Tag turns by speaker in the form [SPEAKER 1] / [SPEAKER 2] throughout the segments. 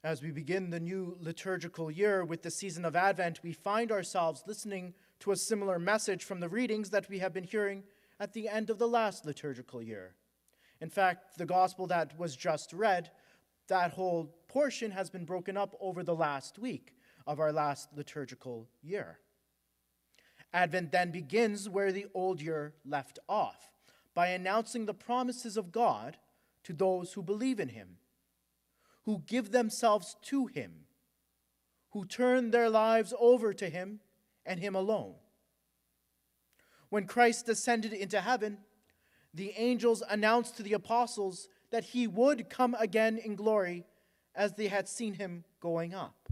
[SPEAKER 1] As we begin the new liturgical year with the season of Advent, we find ourselves listening to a similar message from the readings that we have been hearing at the end of the last liturgical year. In fact, the gospel that was just read, that whole portion has been broken up over the last week of our last liturgical year. Advent then begins where the old year left off, by announcing the promises of God to those who believe in him, who give themselves to him, who turn their lives over to him and him alone. When Christ ascended into heaven, the angels announced to the apostles that he would come again in glory as they had seen him going up.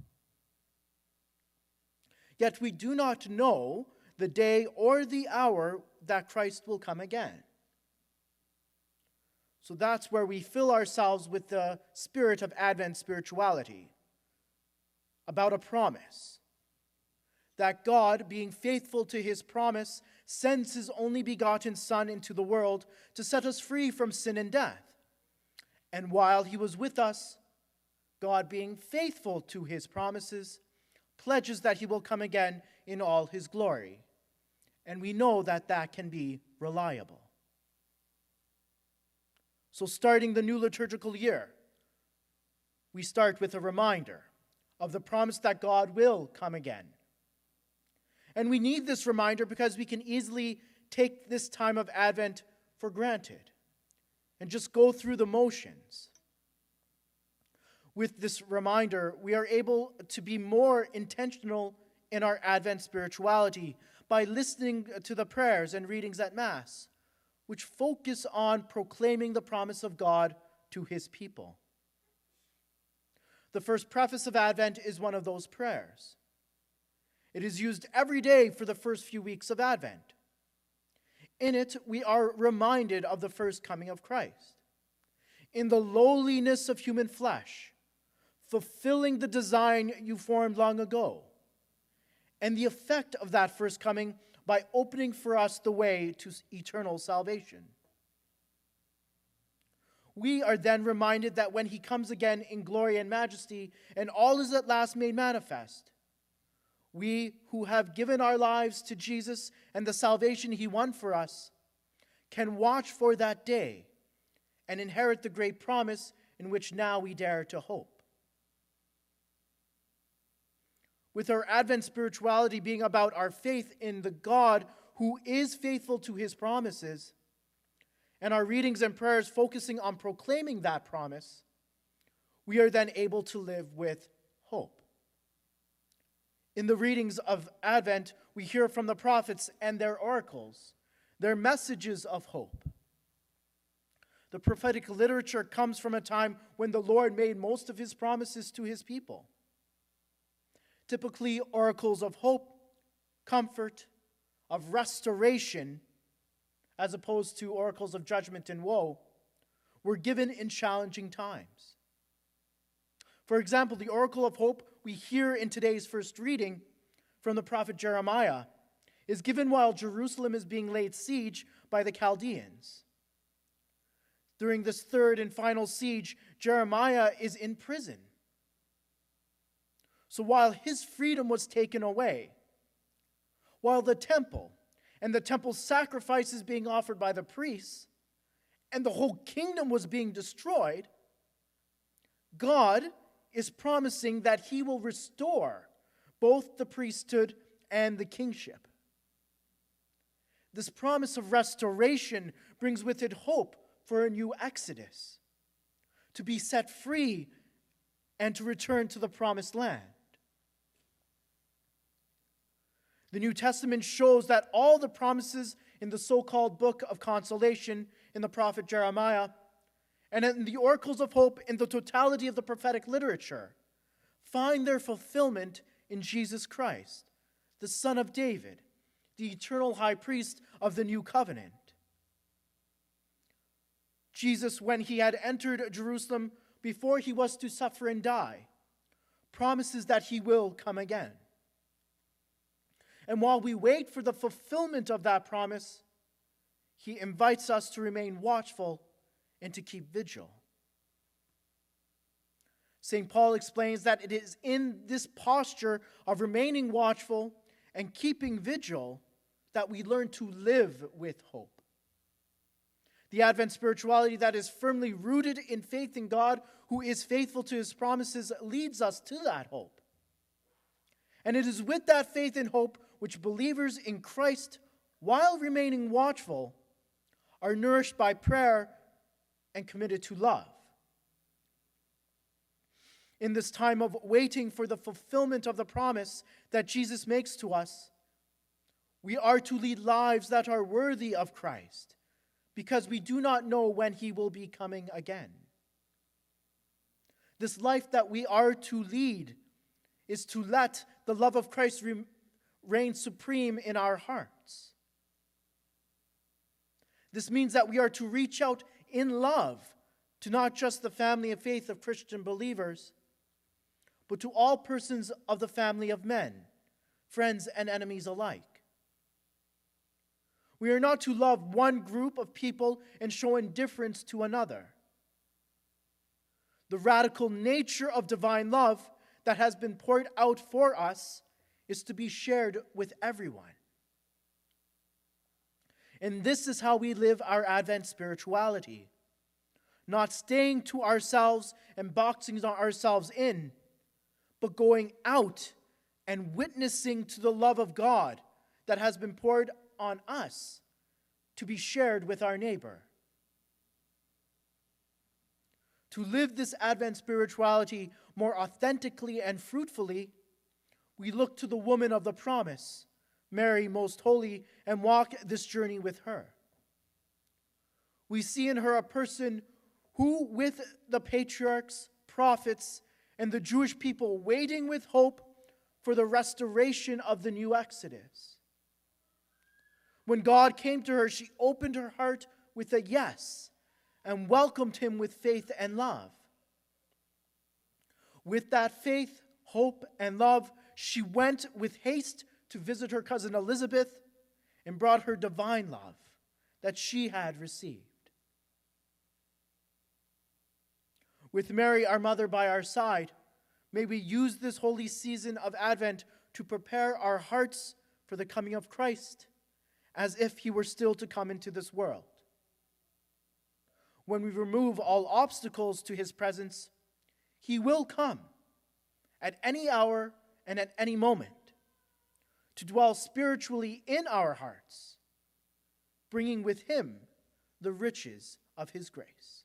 [SPEAKER 1] Yet we do not know the day or the hour that Christ will come again. So that's where we fill ourselves with the spirit of Advent spirituality, about a promise. That God, being faithful to his promise, sends his only begotten Son into the world to set us free from sin and death. And while he was with us, God, being faithful to his promises, pledges that he will come again in all his glory. And we know that that can be reliable. So starting the new liturgical year, we start with a reminder of the promise that God will come again. And we need this reminder because we can easily take this time of Advent for granted and just go through the motions. With this reminder, we are able to be more intentional in our Advent spirituality by listening to the prayers and readings at Mass, which focus on proclaiming the promise of God to his people. The first preface of Advent is one of those prayers. It is used every day for the first few weeks of Advent. In it, we are reminded of the first coming of Christ. In the lowliness of human flesh, fulfilling the design you formed long ago, and the effect of that first coming by opening for us the way to eternal salvation. We are then reminded that when he comes again in glory and majesty, and all is at last made manifest, we who have given our lives to Jesus and the salvation he won for us can watch for that day and inherit the great promise in which now we dare to hope. With our Advent spirituality being about our faith in the God who is faithful to his promises, and our readings and prayers focusing on proclaiming that promise, we are then able to live with hope. In the readings of Advent, we hear from the prophets and their oracles, their messages of hope. The prophetic literature comes from a time when the Lord made most of his promises to his people. Typically, oracles of hope, comfort, of restoration, as opposed to oracles of judgment and woe, were given in challenging times. For example, the oracle of hope we hear in today's first reading from the prophet Jeremiah is given while Jerusalem is being laid siege by the Chaldeans. During this third and final siege, Jeremiah is in prison. So while his freedom was taken away, while the temple and the temple sacrifices being offered by the priests, and the whole kingdom was being destroyed, God is promising that he will restore both the priesthood and the kingship. This promise of restoration brings with it hope for a new exodus, to be set free and to return to the promised land. The New Testament shows that all the promises in the so-called book of consolation in the prophet Jeremiah and in the oracles of hope in the totality of the prophetic literature find their fulfillment in Jesus Christ, the Son of David, the eternal high priest of the new covenant. Jesus, when he had entered Jerusalem before he was to suffer and die, promises that he will come again. And while we wait for the fulfillment of that promise, he invites us to remain watchful and to keep vigil. St. Paul explains that it is in this posture of remaining watchful and keeping vigil that we learn to live with hope. The Advent spirituality that is firmly rooted in faith in God, who is faithful to his promises, leads us to that hope. And it is with that faith and hope which believers in Christ, while remaining watchful, are nourished by prayer and committed to love. In this time of waiting for the fulfillment of the promise that Jesus makes to us, we are to lead lives that are worthy of Christ, because we do not know when he will be coming again. This life that we are to lead is to let the love of Christ reign supreme in our hearts. This means that we are to reach out in love to not just the family of faith of Christian believers, but to all persons of the family of men, friends and enemies alike. We are not to love one group of people and show indifference to another. The radical nature of divine love that has been poured out for us is to be shared with everyone. And this is how we live our Advent spirituality, not staying to ourselves and boxing ourselves in, but going out and witnessing to the love of God that has been poured on us to be shared with our neighbor. To live this Advent spirituality more authentically and fruitfully, we look to the woman of the promise, Mary most holy, and walk this journey with her. We see in her a person who, with the patriarchs, prophets, and the Jewish people, waiting with hope for the restoration of the new Exodus. When God came to her, she opened her heart with a yes and welcomed him with faith and love. With that faith, hope, and love, she went with haste to visit her cousin Elizabeth and brought her divine love that she had received. With Mary, our mother, by our side, may we use this holy season of Advent to prepare our hearts for the coming of Christ, as if he were still to come into this world. When we remove all obstacles to his presence, he will come at any hour and at any moment to dwell spiritually in our hearts, bringing with him the riches of his grace.